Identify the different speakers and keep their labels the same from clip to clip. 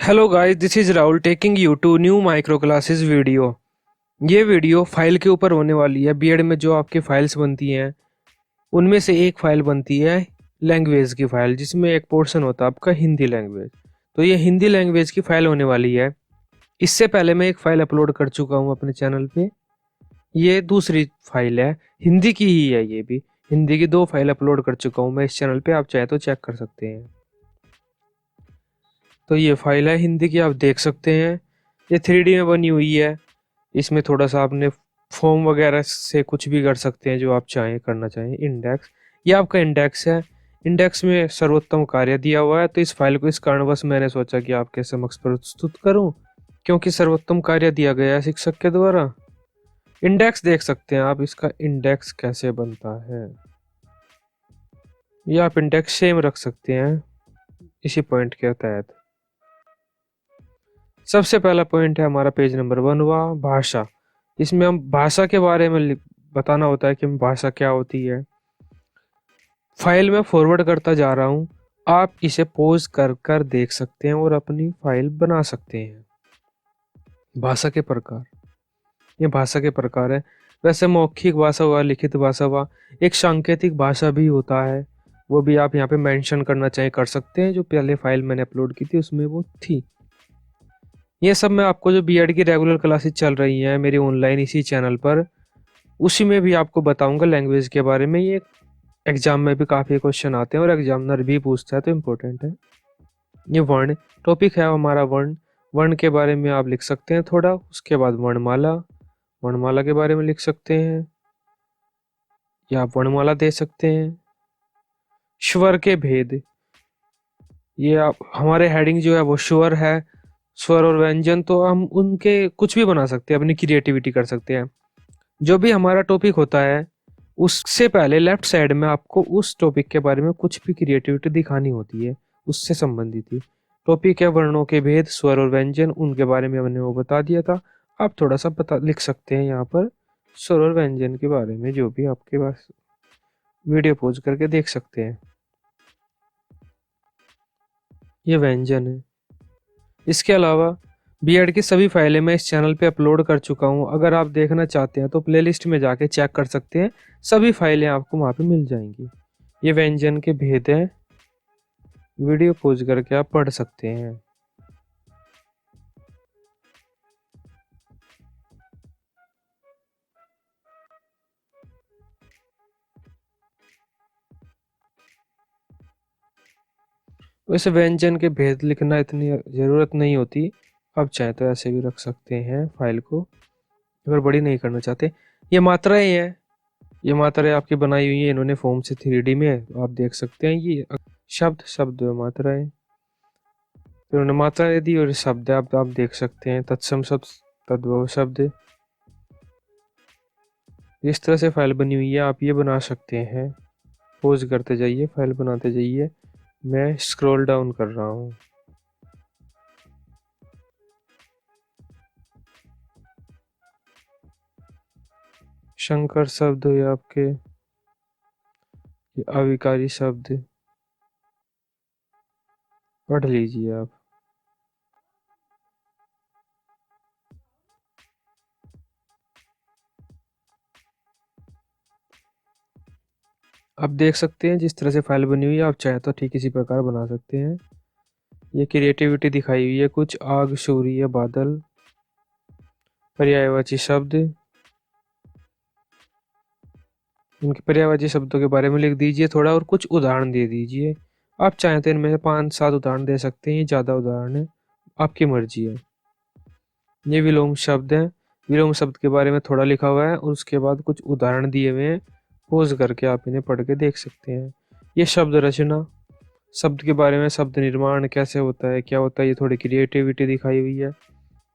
Speaker 1: Hello guys, this is Rahul taking you to new micro classes video. ये video file के ऊपर होने वाली है। बीएड में जो आपकी फाइल्स बनती हैं उनमें से एक फाइल बनती है लैंग्वेज की फाइल, जिसमें एक पोर्शन होता है आपका हिंदी लैंग्वेज। तो ये हिंदी लैंग्वेज की फाइल होने वाली है। इससे पहले मैं एक फाइल अपलोड कर चुका हूँ अपने चैनल पे। ये दूसरी फाइल है, हिंदी की ही है। ये भी हिंदी की दो फाइल अपलोड कर चुका हूँ मैं इस चैनल पे, आप चाहे तो चेक कर सकते हैं। तो ये फाइल है हिंदी की, आप देख सकते हैं। ये 3D में बनी हुई है। इसमें थोड़ा सा आपने फॉर्म वगैरह से कुछ भी कर सकते हैं जो आप चाहें करना चाहें। इंडेक्स, ये आपका इंडेक्स है। इंडेक्स में सर्वोत्तम कार्य दिया हुआ है, तो इस फाइल को इस कारणवश मैंने सोचा कि आपके समक्ष प्रस्तुत करूं, क्योंकि सर्वोत्तम कार्य दिया गया है शिक्षक के द्वारा। इंडेक्स देख सकते हैं आप, इसका इंडेक्स कैसे बनता है। ये आप इंडेक्स सेम रख सकते हैं इसी पॉइंट के तहत। सबसे पहला पॉइंट है हमारा पेज नंबर 1 हुआ भाषा। इसमें हम भाषा के बारे में बताना होता है कि भाषा क्या होती है। फाइल में फॉरवर्ड करता जा रहा हूँ, आप इसे पॉज कर कर देख सकते हैं और अपनी फाइल बना सकते हैं। भाषा के प्रकार, ये भाषा के प्रकार है। वैसे मौखिक भाषा हुआ, लिखित भाषा हुआ, एक सांकेतिक भाषा भी होता है। वो भी आप यहाँ पे मेंशन करना चाहें कर सकते हैं। जो पहले फाइल मैंने अपलोड की थी उसमें वो थी। ये सब मैं आपको जो बीएड की रेगुलर क्लासेस चल रही हैं मेरी ऑनलाइन इसी चैनल पर, उसी में भी आपको बताऊंगा लैंग्वेज के बारे में। ये एग्जाम में भी काफ़ी क्वेश्चन आते हैं और एग्जामिनर भी पूछता है, तो इम्पोर्टेंट है। ये वर्ण टॉपिक है हमारा। वर्ण, वर्ण के बारे में आप लिख सकते हैं थोड़ा। उसके बाद वर्णमाला, वर्णमाला के बारे में लिख सकते हैं या आप वर्णमाला दे सकते हैं। स्वर के भेद, ये आप हमारे हेडिंग जो है वो स्वर है। स्वर और व्यंजन तो हम उनके कुछ भी बना सकते हैं, अपनी क्रिएटिविटी कर सकते हैं। जो भी हमारा टॉपिक होता है उससे पहले लेफ्ट साइड में आपको उस टॉपिक के बारे में कुछ भी क्रिएटिविटी दिखानी होती है, उससे संबंधित ही। टॉपिक है वर्णों के भेद, स्वर और व्यंजन, उनके बारे में हमने वो बता दिया था। आप थोड़ा सा बता लिख सकते हैं यहाँ पर स्वर और व्यंजन के बारे में, जो भी आपके पास वीडियो पॉज करके देख सकते हैं। ये व्यंजन है। इसके अलावा बीएड की सभी फाइलें मैं इस चैनल पे अपलोड कर चुका हूँ। अगर आप देखना चाहते हैं तो प्लेलिस्ट में जाके चेक कर सकते हैं, सभी फाइलें आपको वहाँ पे मिल जाएंगी। ये व्यंजन के भेद हैं, वीडियो पॉज करके आप पढ़ सकते हैं। वैसे व्यंजन के भेद लिखना इतनी ज़रूरत नहीं होती, आप चाहे तो ऐसे भी रख सकते हैं फाइल को, अगर बड़ी नहीं करना चाहते। ये मात्राएं हैं, ये मात्राएं आपकी बनाई हुई है इन्होंने फॉर्म से 3D में, आप देख सकते हैं। ये शब्द शब्द मात्राएं, तो इन्होंने मात्राएं दी और शब्द आप देख सकते हैं। तत्सम शब्द, तद्भव शब्द, इस तरह से फाइल बनी हुई है। आप ये बना सकते हैं। पॉज करते जाइए, फाइल बनाते जाइए। मैं स्क्रॉल डाउन कर रहा हूँ। शंकर शब्द या आपके ये अविकारी शब्द पढ़ लीजिए आप। आप देख सकते हैं जिस तरह से फाइल बनी हुई है, आप चाहे तो ठीक इसी प्रकार बना सकते हैं। ये क्रिएटिविटी दिखाई हुई है कुछ। आग, सूर्य, बादल, पर्यायवाची शब्द, इनके पर्यायवाची शब्दों के बारे में लिख दीजिए थोड़ा और कुछ उदाहरण दे दीजिए। आप चाहें तो इनमें से 5-7 उदाहरण दे सकते हैं, ज़्यादा उदाहरण है, आपकी मर्जी है। ये विलोम शब्द है। विलोम शब्द के बारे में थोड़ा लिखा हुआ है और उसके बाद कुछ उदाहरण दिए हुए हैं। पोज करके आप इन्हें पढ़ के देख सकते हैं। ये शब्द रचना, शब्द के बारे में, शब्द निर्माण कैसे होता है, क्या होता है, ये थोड़ी क्रिएटिविटी दिखाई हुई है।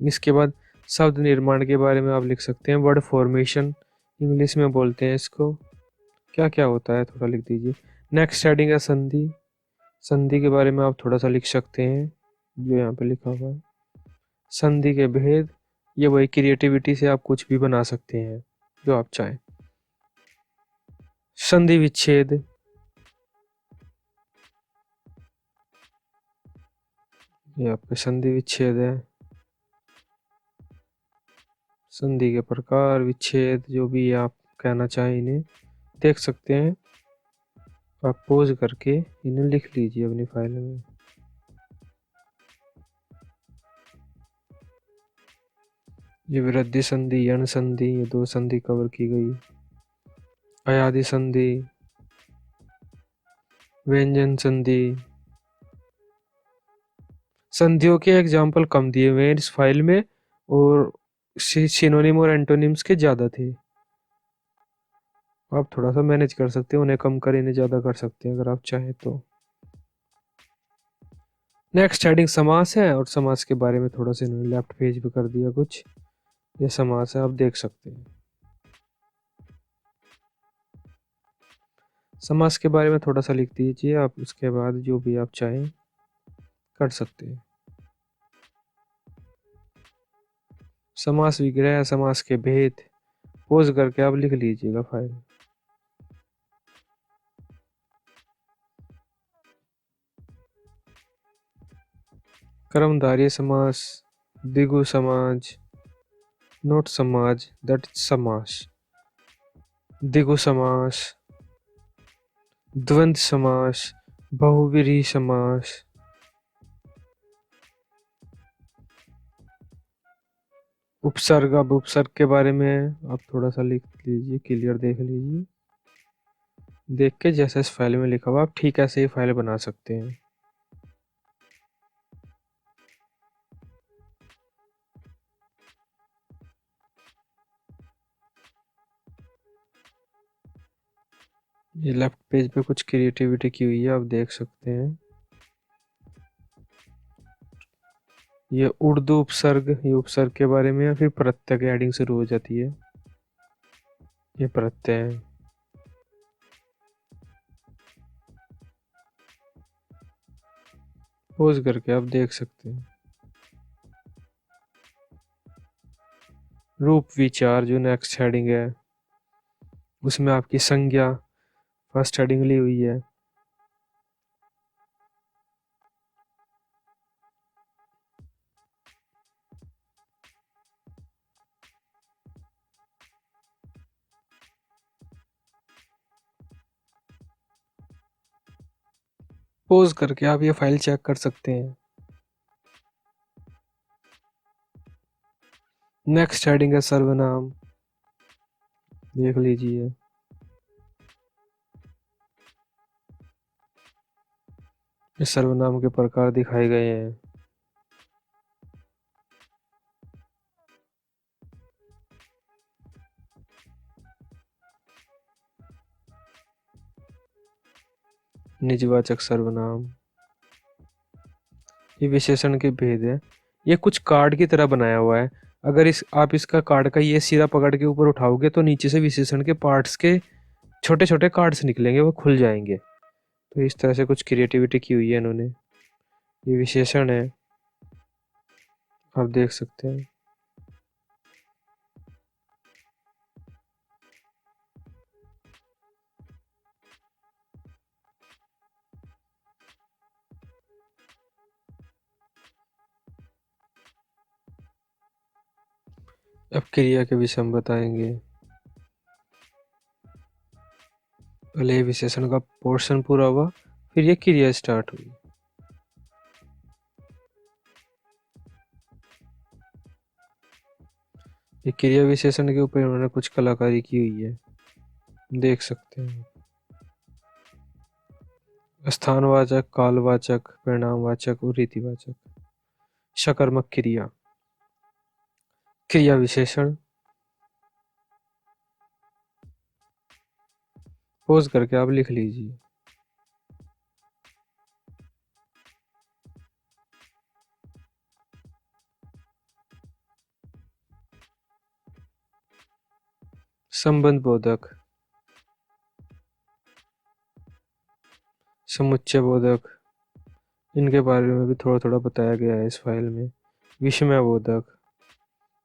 Speaker 1: इसके बाद शब्द निर्माण के बारे में आप लिख सकते हैं। वर्ड फॉर्मेशन इंग्लिश में बोलते हैं इसको, क्या क्या होता है थोड़ा लिख दीजिए। नेक्स्ट हेडिंग है संधि। संधि के बारे में आप थोड़ा सा लिख सकते हैं जो यहाँ पे लिखा हुआ है। संधि के भेद, ये वही क्रिएटिविटी से आप कुछ भी बना सकते हैं जो आप चाहें। संधि विच्छेद, ये आपके संधि विच्छेद है। संधि के प्रकार, विच्छेद, जो भी आप कहना चाहें इन्हें देख सकते हैं। आप पोज करके इन्हें लिख लीजिए अपनी फाइल में। ये वृद्धि संधि, यण संधि, ये दो संधि कवर की गई। अयादि संधि, व्यंजन संधि। संधियों के एग्जाम्पल कम दिए हुए हैं इस फाइल में, और सिनोनिम और एंटोनिम्स के ज्यादा थे। आप थोड़ा सा मैनेज कर सकते हैं, उन्हें कम कर इन्हें ज्यादा कर सकते हैं अगर आप चाहें तो। नेक्स्ट हेडिंग समास है, और समास के बारे में थोड़ा सा इन्होंने लेफ्ट पेज पे कर दिया कुछ। ये समास है, आप देख सकते हैं। समास के बारे में थोड़ा सा लिख दीजिए आप, उसके बाद जो भी आप चाहें कर सकते हैं। समास विग्रह, समास के भेद, पोज करके आप लिख लीजिएगा फाइल। कर्मधारय समास, द्विगु समाज, नोट समाज, दैट समास, द्विगु समास, द्वंद्व समास, बहुव्रीहि समास। उपसर्ग, अब उपसर्ग के बारे में आप थोड़ा सा लिख लीजिए, क्लियर देख लीजिए। देख के जैसे इस फाइल में लिखा हुआ आप ठीक ऐसे ही फाइल बना सकते हैं। ये लेफ्ट पेज पे कुछ क्रिएटिविटी की हुई है, आप देख सकते हैं। ये उर्दू उपसर्ग, ये उपसर्ग के बारे में, या फिर प्रत्यय के हेडिंग शुरू हो जाती है। ये प्रत्यय है। पोज करके आप देख सकते हैं। रूप विचार जो नेक्स्ट हेडिंग है, उसमें आपकी संज्ञा फर्स्ट हेडिंग ली हुई है। पोज करके आप ये फाइल चेक कर सकते हैं। नेक्स्ट हेडिंग है सर्वनाम, देख लीजिए। इस सर्वनाम के प्रकार दिखाए गए हैं। निजवाचक सर्वनाम, ये विशेषण के भेद है। ये कुछ कार्ड की तरह बनाया हुआ है। अगर आप इसका कार्ड का ये सिरा पकड़ के ऊपर उठाओगे तो नीचे से विशेषण के पार्ट्स के छोटे छोटे कार्ड्स निकलेंगे, वो खुल जाएंगे। तो इस तरह से कुछ क्रिएटिविटी की हुई है इन्होंने। ये विशेषण है, आप देख सकते हैं। अब क्रिया के विषय हम बताएंगे। पहले ये विशेषण का पोर्शन पूरा हुआ, फिर ये क्रिया स्टार्ट हुई। ये क्रिया विशेषण के ऊपर उन्होंने कुछ कलाकारी की हुई है, देख सकते हैं। स्थानवाचक, कालवाचक, परिणामवाचक और रीतिवाचक। सकर्मक क्रिया, क्रिया विशेषण। पोज करके आप लिख लीजिए। संबंध बोधक, समुच्चय बोधक, इनके बारे में भी थोड़ा थोड़ा बताया गया है इस फाइल में। विषमय बोधक,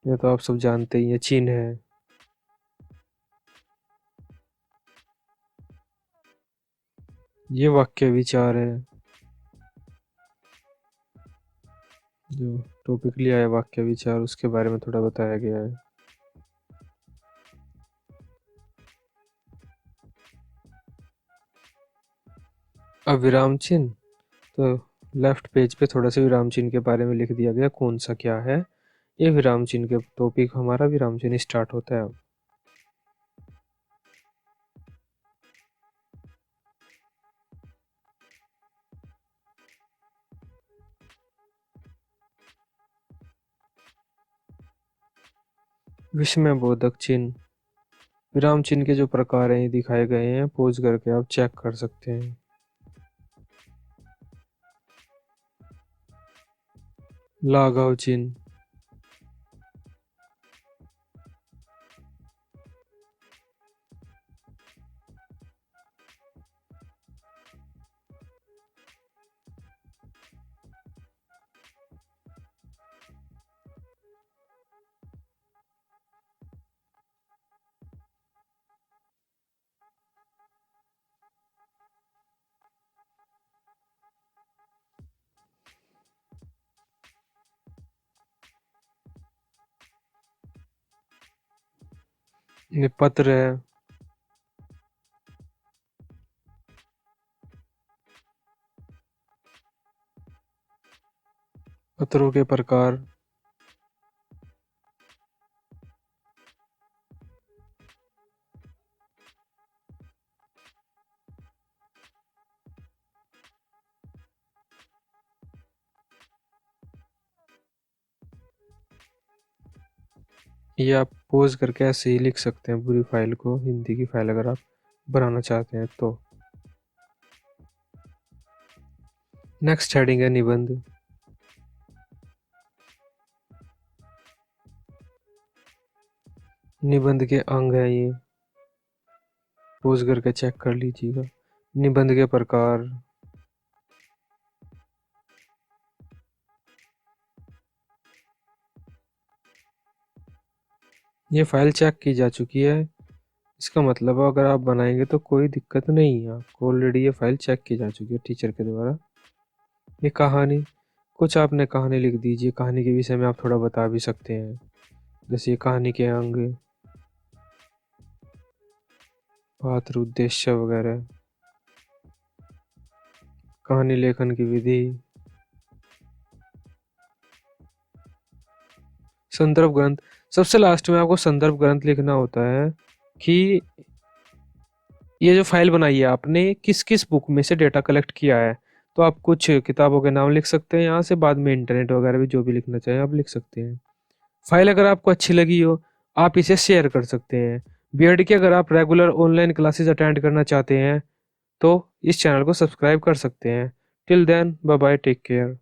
Speaker 1: ये तो आप सब जानते ही हैं, चिन्ह है। ये वाक्य विचार है। जो टॉपिक लिया है वाक्य विचार, उसके बारे में थोड़ा बताया गया है। अब विराम चिन्ह, तो लेफ्ट पेज पे थोड़ा सा विराम चिन्ह के बारे में लिख दिया गया, कौन सा क्या है। ये विराम चिन्ह के टॉपिक, हमारा विराम चिन्ह स्टार्ट होता है अब। विस्मय बोधक चिन्ह, विराम चिन्ह के जो प्रकार हैं ये दिखाए गए हैं, पोज करके आप चेक कर सकते हैं। लाघव चिन्ह, ये पत्र है, पत्रों के प्रकार, ये आप पोज करके ऐसे ही लिख सकते हैं पूरी फाइल को, हिंदी की फाइल अगर आप बनाना चाहते हैं तो। नेक्स्ट हेडिंग है निबंध, निबंध के अंग है ये, पोज करके चेक कर लीजिएगा। निबंध के प्रकार, ये फाइल चेक की जा चुकी है, इसका मतलब अगर आप बनाएंगे तो कोई दिक्कत नहीं है आपको, ऑलरेडी ये फाइल चेक की जा चुकी है टीचर के द्वारा। ये कहानी, कुछ आपने कहानी लिख दीजिए, कहानी के विषय में आप थोड़ा बता भी सकते हैं, जैसे ये कहानी के अंग, पात्र, उद्देश्य वगैरह, कहानी लेखन की विधि, संदर्भ ग्रंथ। सबसे लास्ट में आपको संदर्भ ग्रंथ लिखना होता है कि ये जो फाइल बनाई है आपने किस किस बुक में से डेटा कलेक्ट किया है। तो आप कुछ किताबों के नाम लिख सकते हैं यहाँ से, बाद में इंटरनेट वगैरह भी जो भी लिखना चाहें आप लिख सकते हैं। फाइल अगर आपको अच्छी लगी हो, आप इसे शेयर कर सकते हैं। बीएड की अगर आप रेगुलर ऑनलाइन क्लासेस अटेंड करना चाहते हैं तो इस चैनल को सब्सक्राइब कर सकते हैं। Till then, bye bye, take care.